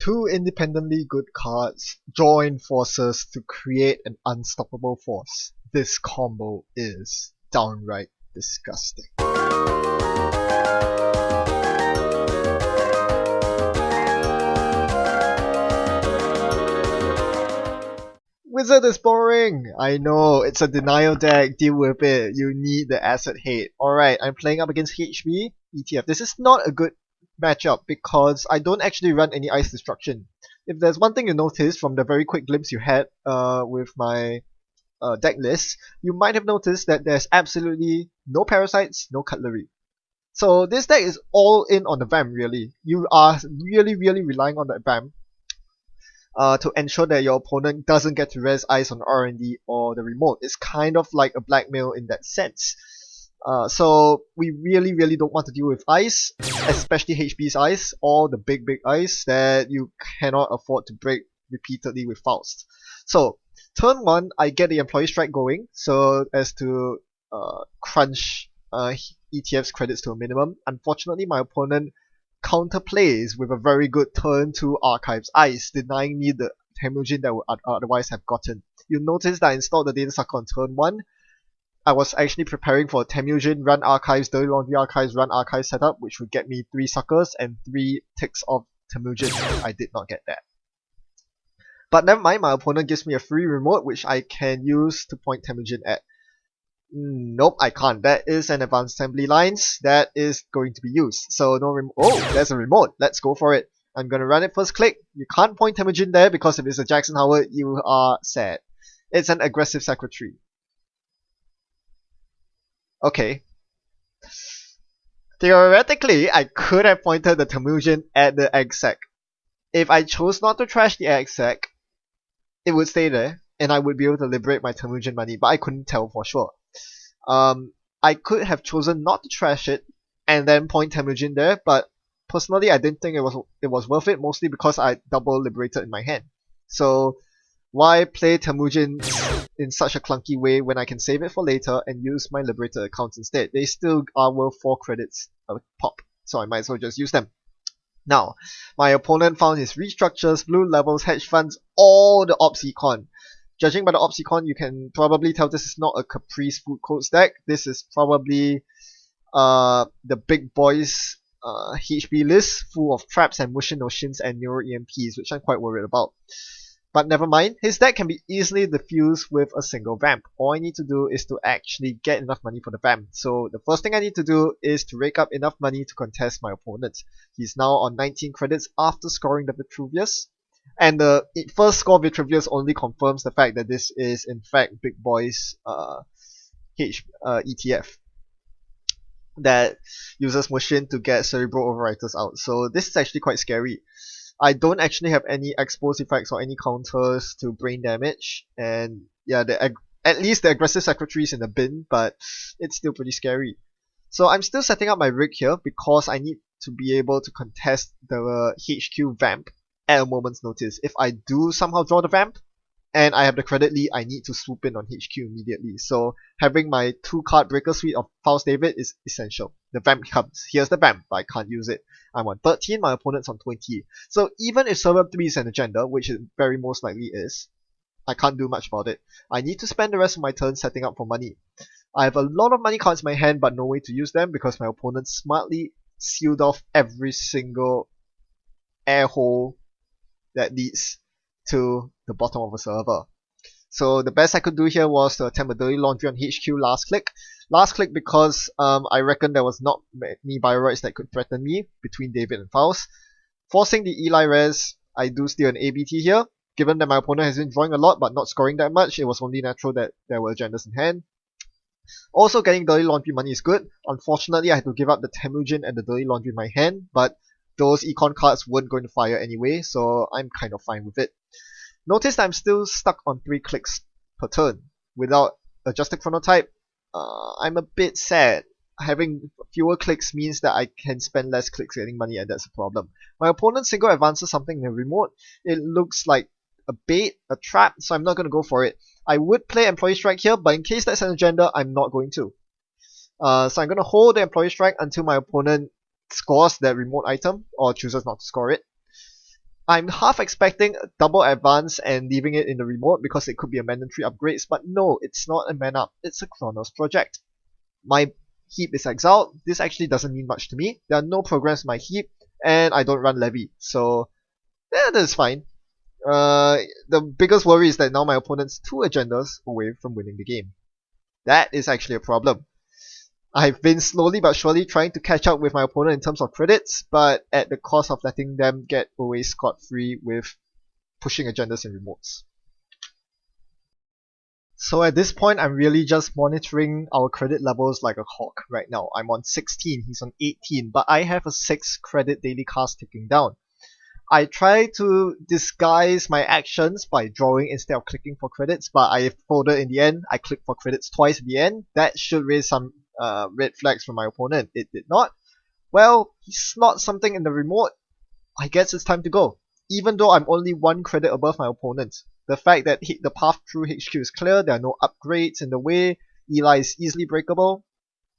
two independently good cards join forces to create an unstoppable force. This combo is downright disgusting. Wizard is boring! I know, it's a denial deck, deal with it. You need the asset hate. Alright, I'm playing up against HB, ETF. This is not a good matchup because I don't actually run any ice destruction. If there's one thing you noticed from the very quick glimpse you had with my deck list, you might have noticed that there's absolutely no parasites, no cutlery. So this deck is all in on the VAMP really. You are really relying on the VAMP to ensure that your opponent doesn't get to res ice on R&D or the remote. It's kind of like a blackmail in that sense. So we really don't want to deal with ice, especially HB's ice or the big ice that you cannot afford to break repeatedly with Faust. So turn 1, I get the employee strike going so as to crunch ETF's credits to a minimum. Unfortunately, my opponent counterplays with a very good turn 2 archives ice, denying me the TEMUJIN that would otherwise have gotten. You'll notice that I installed the data sucker on turn 1. I was actually preparing for TEMUJIN, run archives, dirty laundry archives, run archives setup, which would get me 3 suckers and 3 ticks of TEMUJIN. I did not get that. But never mind, my opponent gives me a free remote which I can use to point TEMUJIN at. Nope, I can't. That is an advanced assembly lines that is going to be used. So no remote. Oh, there's a remote. Let's go for it. I'm gonna run it first click. You can't point TEMUJIN there because if it's a Jackson Howard, you are sad. It's an aggressive secretary. Okay. Theoretically, I could have pointed the TEMUJIN at the exec. If I chose not to trash the exec, it would stay there, and I would be able to liberate my TEMUJIN money, but I couldn't tell for sure. I could have chosen not to trash it and then point TEMUJIN there, but personally I didn't think it was worth it, mostly because I double liberated in my hand. So why play TEMUJIN in such a clunky way when I can save it for later and use my liberated accounts instead? They still are worth 4 credits a pop, so I might as well just use them. Now, my opponent found his restructures, blue levels, hedge funds, all the ops econ. Judging by the ops econ, you can probably tell this is not a Caprice food codes deck. This is probably the big boys HB list full of traps and Mushin Oshins and Neuro EMPs, which I'm quite worried about. But never mind, his deck can be easily diffused with a single VAMP. All I need to do is to actually get enough money for the VAMP. So the first thing I need to do is to rake up enough money to contest my opponent. He's now on 19 credits after scoring the Vitruvius. And the first score Vitruvius only confirms the fact that this is in fact Big Boy's ETF that uses Mushin to get Cerebral Overwriters out. So this is actually quite scary. I don't actually have any expose effects or any counters to brain damage, and yeah, at least the aggressive secretary is in the bin, but it's still pretty scary. So I'm still setting up my rig here because I need to be able to contest the HQ VAMP at a moment's notice. If I do somehow draw the VAMP and I have the credit lead, I need to swoop in on HQ immediately. So having my 2-card breaker suite of Faust David is essential. The VAMP comes. Here's the VAMP, but I can't use it. I'm on 13, my opponent's on 20. So even if server 3 is an agenda, which it very most likely is, I can't do much about it. I need to spend the rest of my turn setting up for money. I have a lot of money cards in my hand, but no way to use them because my opponent smartly sealed off every single air hole that leads to the bottom of a server. So the best I could do here was to attempt a dirty laundry on HQ last click. Last click because I reckon there was not many bioroids that could threaten me between David and Faust. Forcing the Eli res, I do steal an ABT here. Given that my opponent has been drawing a lot but not scoring that much, it was only natural that there were agendas in hand. Also, getting dirty laundry money is good. Unfortunately, I had to give up the TEMUJIN and the dirty laundry in my hand, but those econ cards weren't going to fire anyway, so I'm kind of fine with it. Notice that I'm still stuck on 3 clicks per turn. Without adjusted chronotype, I'm a bit sad. Having fewer clicks means that I can spend less clicks getting money, and that's a problem. My opponent single advances something in the remote. It looks like a bait, a trap, so I'm not going to go for it. I would play Employee Strike here, but in case that's an agenda, I'm not going to. So I'm going to hold the Employee Strike until my opponent scores that remote item, or chooses not to score it. I'm half expecting a double advance and leaving it in the remote because it could be a mandatory upgrades, but no, it's not a man up, it's a Chronos project. My heap is exiled. This actually doesn't mean much to me. There are no programs in my heap, and I don't run levy, so yeah, that's fine. The biggest worry is that now my opponent's 2 agendas away from winning the game. That is actually a problem. I've been slowly but surely trying to catch up with my opponent in terms of credits, but at the cost of letting them get away scot-free with pushing agendas in remotes. So at this point, I'm really just monitoring our credit levels like a hawk right now. I'm on 16, he's on 18, but I have a 6 credit daily cast ticking down. I try to disguise my actions by drawing instead of clicking for credits, but I folded in the end. I clicked for credits twice at the end. That should raise some red flags from my opponent. It did not. Well, he slot something in the remote. I guess it's time to go. Even though I'm only 1 credit above my opponent. The fact that the path through HQ is clear, there are no upgrades in the way, Eli is easily breakable.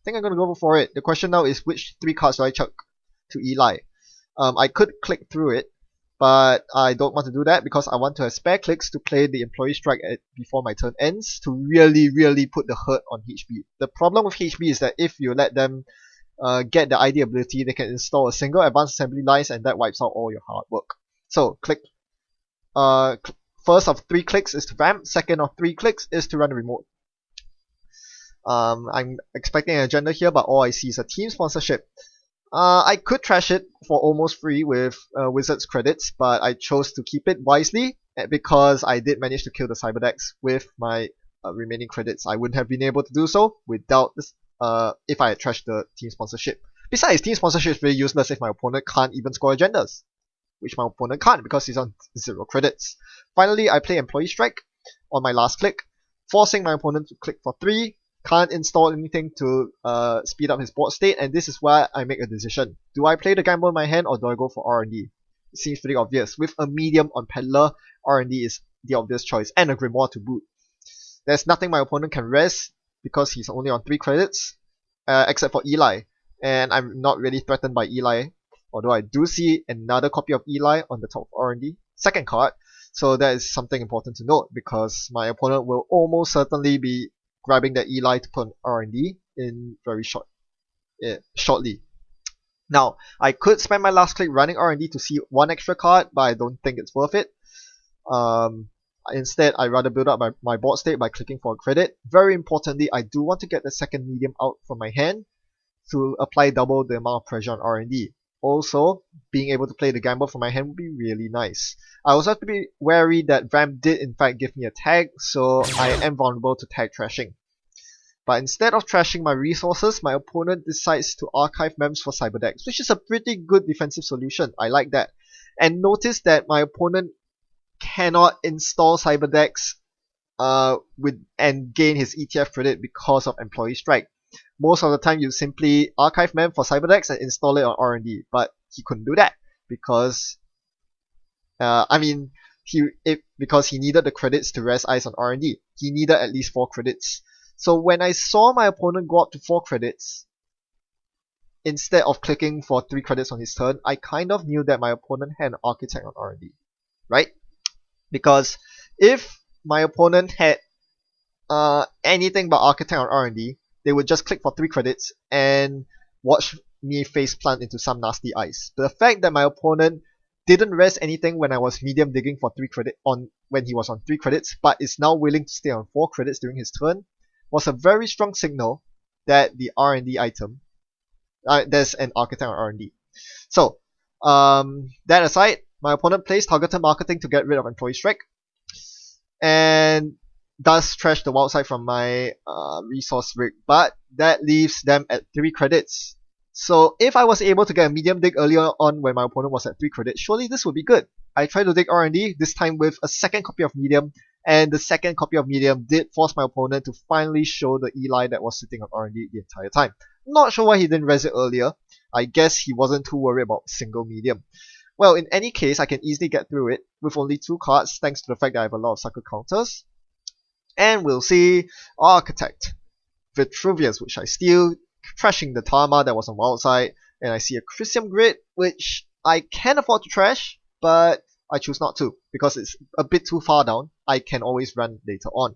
I think I'm going to go for it. The question now is which 3 cards do I chuck to Eli? I could click through it, but I don't want to do that because I want to have spare clicks to play the employee strike before my turn ends to really put the hurt on HB. The problem with HB is that if you let them get the ID ability, they can install a single advanced assembly lines and that wipes out all your hard work. So click. First of 3 clicks is to VAMP, second of 3 clicks is to run a remote. I'm expecting an agenda here, but all I see is a team sponsorship. I could trash it for almost free with Wizards credits, but I chose to keep it wisely because I did manage to kill the Cyberdex with my remaining credits. I wouldn't have been able to do so without this if I had trashed the team sponsorship. Besides, team sponsorship is very useless if my opponent can't even score agendas, which my opponent can't because he's on 0 credits. Finally, I play Employee Strike on my last click, forcing my opponent to click for 3. Can't install anything to speed up his board state, and this is where I make a decision. Do I play the gamble in my hand or do I go for R&D? It seems pretty obvious. With a medium on Peddler, R&D is the obvious choice, and a Grimoire to boot. There's nothing my opponent can res because he's only on 3 credits, except for Eli, and I'm not really threatened by Eli, although I do see another copy of Eli on the top of R&D, second card, so that is something important to note because my opponent will almost certainly be grabbing that Eli to put on R&D in very shortly. Now, I could spend my last click running R&D to see 1 extra card, but I don't think it's worth it. Instead, I'd rather build up my board state by clicking for a credit. Very importantly, I do want to get the second medium out from my hand to apply double the amount of pressure on R&D. Also, being able to play the gamble from my hand would be really nice. I also have to be wary that VAMP did in fact give me a tag, so I am vulnerable to tag trashing. But instead of trashing my resources, my opponent decides to archive mems for Cyberdex, which is a pretty good defensive solution. I like that. And notice that my opponent cannot install Cyberdex and gain his ETF credit because of Employee Strike. Most of the time you simply archive mem for Cyberdex and install it on R&D, but he couldn't do that because because he needed the credits to rest eyes on R&D. He needed at least 4 credits. So when I saw my opponent go up to 4 credits instead of clicking for 3 credits on his turn, I kind of knew that my opponent had an Architect on R&D, right? Because if my opponent had anything but Architect on R&D, they would just click for 3 credits and watch me face plant into some nasty ice. But the fact that my opponent didn't rest anything when I was medium digging for 3 credit when he was on 3 credits, but is now willing to stay on 4 credits during his turn, was a very strong signal that the R&D item there's an Architect on R&D. So that aside, my opponent plays targeted marketing to get rid of Employee Strike, and does trash the wild side from my resource rig, but that leaves them at 3 credits. So if I was able to get a medium dig earlier on when my opponent was at 3 credits, surely this would be good. I tried to dig R&D, this time with a second copy of medium, and the second copy of medium did force my opponent to finally show the Eli that was sitting on R&D the entire time. Not sure why he didn't res it earlier. I guess he wasn't too worried about single medium. Well, in any case, I can easily get through it with only 2 cards thanks to the fact that I have a lot of sucker counters. And we'll see Architect, Vitruvius, which I steal, trashing the Tama that was on wild side, and I see a Chrysium Grid, which I can afford to trash, but I choose not to because it's a bit too far down. I can always run later on.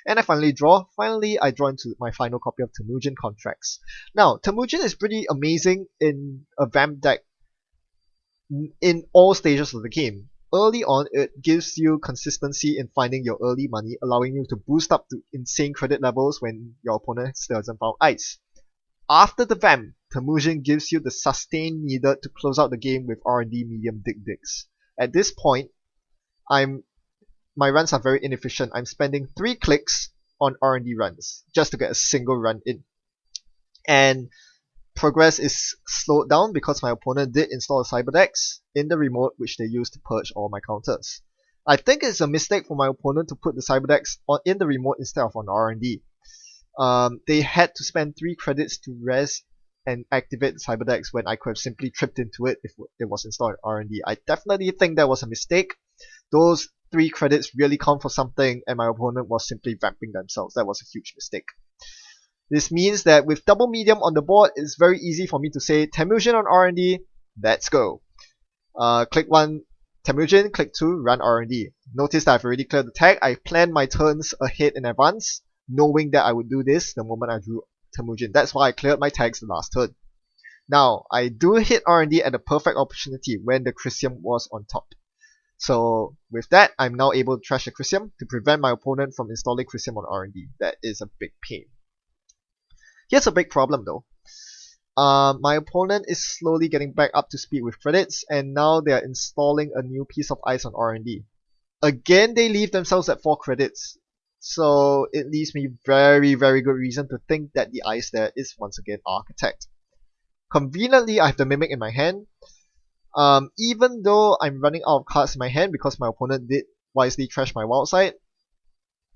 And I finally draw. Finally, I draw into my final copy of TEMUJIN Contracts. Now, TEMUJIN is pretty amazing in a VAMP deck in all stages of the game. Early on, it gives you consistency in finding your early money, allowing you to boost up to insane credit levels when your opponent still hasn't found ice. After the VAMP, TEMUJIN gives you the sustain needed to close out the game with R&D medium digs. At this point, my runs are very inefficient. I'm spending 3 clicks on R&D runs just to get a single run in. And progress is slowed down because my opponent did install a Cyberdex in the remote which they used to purge all my counters. I think it's a mistake for my opponent to put the Cyberdex in the remote instead of on R&D. They had to spend 3 credits to res and activate the Cyberdex when I could have simply tripped into it if it was installed in R&D. I definitely think that was a mistake. Those 3 credits really count for something and my opponent was simply vamping themselves. That was a huge mistake. This means that with double medium on the board, it's very easy for me to say TEMUJIN on R&D, let's go. Click 1, TEMUJIN, click 2, run R&D. Notice that I've already cleared the tag. I planned my turns ahead in advance, knowing that I would do this the moment I drew TEMUJIN. That's why I cleared my tags the last turn. Now, I do hit R&D at the perfect opportunity when the Chrysium was on top. So with that, I'm now able to trash the Chrysium to prevent my opponent from installing Chrysium on R&D. That is a big pain. Here's a big problem though. My opponent is slowly getting back up to speed with credits, and now they are installing a new piece of ice on R&D. Again, they leave themselves at 4 credits. So it leaves me very good reason to think that the ice there is once again Architect. Conveniently, I have the Mimic in my hand. Even though I'm running out of cards in my hand because my opponent did wisely trash my wild side,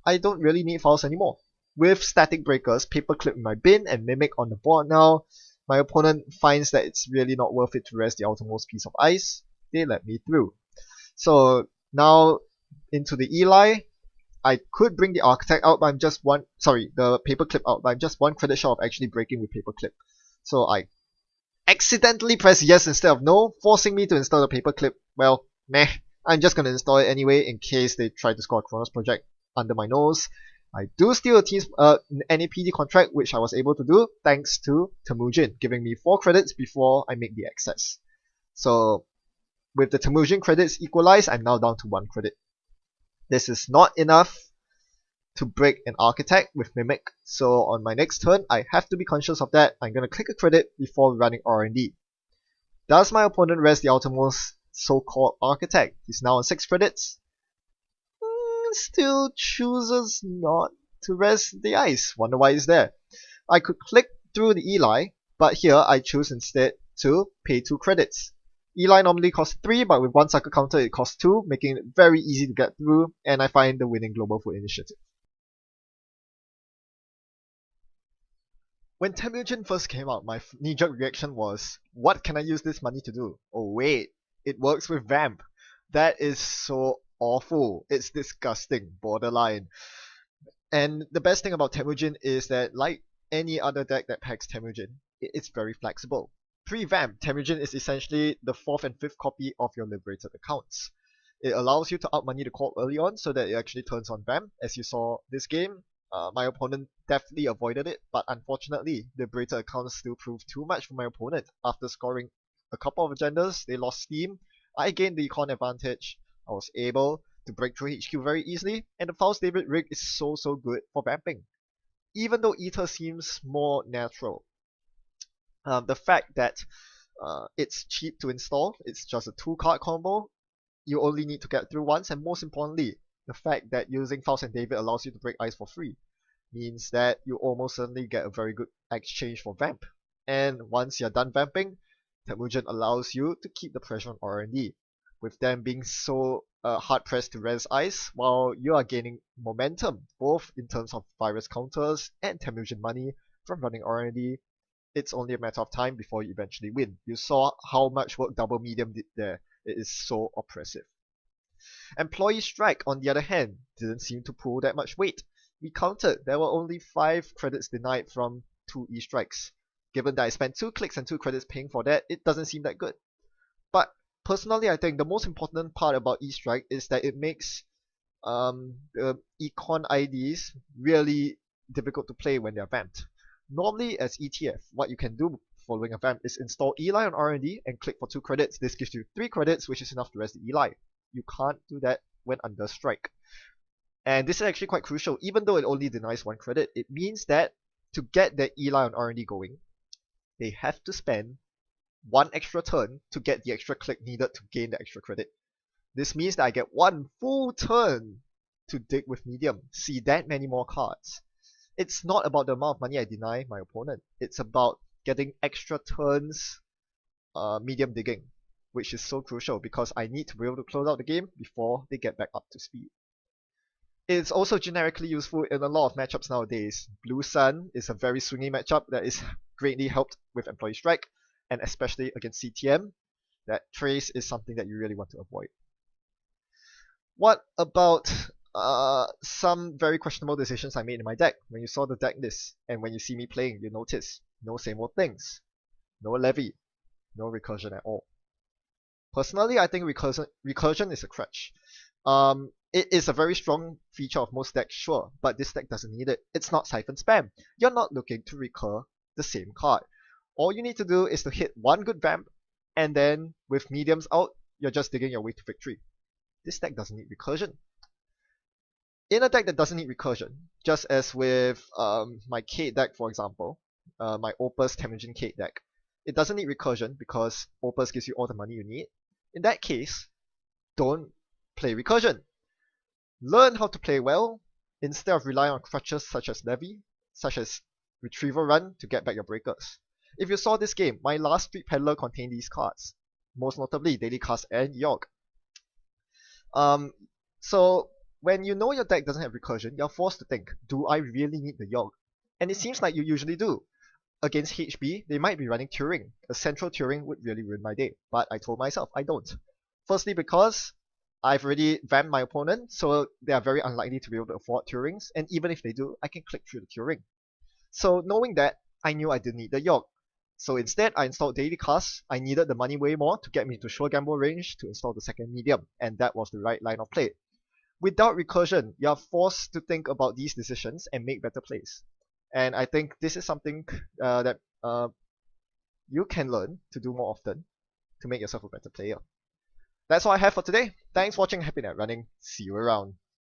I don't really need files anymore. With Static Breakers, Paperclip in my bin, and Mimic on the board now, my opponent finds that it's really not worth it to rest the outermost piece of ice. They let me through. So now into the Eli, I could bring the Architect out, but I'm just the Paperclip out, but I'm just 1 credit short of actually breaking with Paperclip. So I accidentally press yes instead of no, forcing me to install the Paperclip. Well, meh, I'm just gonna install it anyway in case they try to score a Kronos project under my nose. I do steal a team's NAPD contract, which I was able to do thanks to TEMUJIN, giving me 4 credits before I make the excess. So with the TEMUJIN credits equalized, I'm now down to 1 credit. This is not enough to break an Architect with Mimic, so on my next turn, I have to be conscious of that. I'm gonna click a credit before running R&D. Does my opponent rest the outermost so-called Architect? He's now on 6 credits. Still chooses not to rest the ice. Wonder why it's there. I could click through the Eli, but here I choose instead to pay 2 credits. Eli normally costs 3, but with 1 sucker counter it costs 2, making it very easy to get through, and I find the winning Global Food Initiative. When TEMUJIN first came out, my knee-jerk reaction was, what can I use this money to do? Oh wait, it works with VAMP. That is so awful. It's disgusting, borderline. And the best thing about TEMUJIN is that, like any other deck that packs TEMUJIN, it's very flexible. Pre-VAMP, TEMUJIN is essentially the 4th and 5th copy of your liberated accounts. It allows you to outmoney the court early on so that it actually turns on VAMP. As you saw this game, my opponent definitely avoided it, but unfortunately, liberated accounts still proved too much for my opponent. After scoring a couple of agendas, they lost steam. I gained the econ advantage. I was able to break through HQ very easily, and the Faust David rig is so good for vamping. Even though Ether seems more natural, the fact that it's cheap to install, it's just a 2-card combo, you only need to get through once, and most importantly, the fact that using Faust and David allows you to break ice for free means that you almost certainly get a very good exchange for vamp. And once you're done vamping, TEMUJIN allows you to keep the pressure on R&D, with them being so hard-pressed to res ice, while you are gaining momentum, both in terms of virus counters and TEMUJIN money from running R&D. It's only a matter of time before you eventually win. You saw how much work Double Medium did there. It is so oppressive. Employee Strike, on the other hand, didn't seem to pull that much weight. We counted, there were only 5 credits denied from 2 E-Strikes. Given that I spent 2 clicks and 2 credits paying for that, it doesn't seem that good. But Personally, I think the most important part about E-Strike is that it makes the econ IDs really difficult to play when they're vamped. Normally, as ETF, what you can do following a vamp is install Eli on R&D and click for 2 credits. This gives you 3 credits, which is enough to rest the Eli. You can't do that when under strike. And this is actually quite crucial. Even though it only denies 1 credit, it means that to get their Eli on R&D going, they have to spend 1 extra turn to get the extra click needed to gain the extra credit. This means that I get 1 full turn to dig with medium, see that many more cards. It's not about the amount of money I deny my opponent. It's about getting extra turns medium digging, which is so crucial because I need to be able to close out the game before they get back up to speed. It's also generically useful in a lot of matchups nowadays. Blue Sun is a very swingy matchup that is greatly helped with Employee Strike, and especially against CTM, that Trace is something that you really want to avoid. What about some very questionable decisions I made in my deck? When you saw the deck list, and when you see me playing, you notice no same old things. No levy, no recursion at all. Personally, I think recursion is a crutch. It is a very strong feature of most decks, sure, but this deck doesn't need it. It's not Siphon Spam. You're not looking to recur the same card. All you need to do is to hit 1 good vamp, and then with mediums out, you're just digging your way to victory. This deck doesn't need recursion. In a deck that doesn't need recursion, just as with my Kate deck, for example, my Opus TEMUJIN Kate deck, it doesn't need recursion because Opus gives you all the money you need. In that case, don't play recursion. Learn how to play well instead of relying on crutches such as Levy, such as Retrieval Run to get back your breakers. If you saw this game, my last Street Peddler contained these cards, most notably Daily Cast and York. So when you know your deck doesn't have recursion, you're forced to think, do I really need the York? And it seems like you usually do. Against HB, they might be running Turing. A central Turing would really ruin my day, but I told myself I don't. Firstly because I've already vamped my opponent, so they are very unlikely to be able to afford Turings, and even if they do, I can click through the Turing. So knowing that, I knew I didn't need the York. So instead, I installed Daily Cast. I needed the money way more to get me to sure gamble range to install the second medium, and that was the right line of play. Without recursion, you're forced to think about these decisions and make better plays. And I think this is something that you can learn to do more often to make yourself a better player. That's all I have for today. Thanks for watching Happy Net Running. See you around.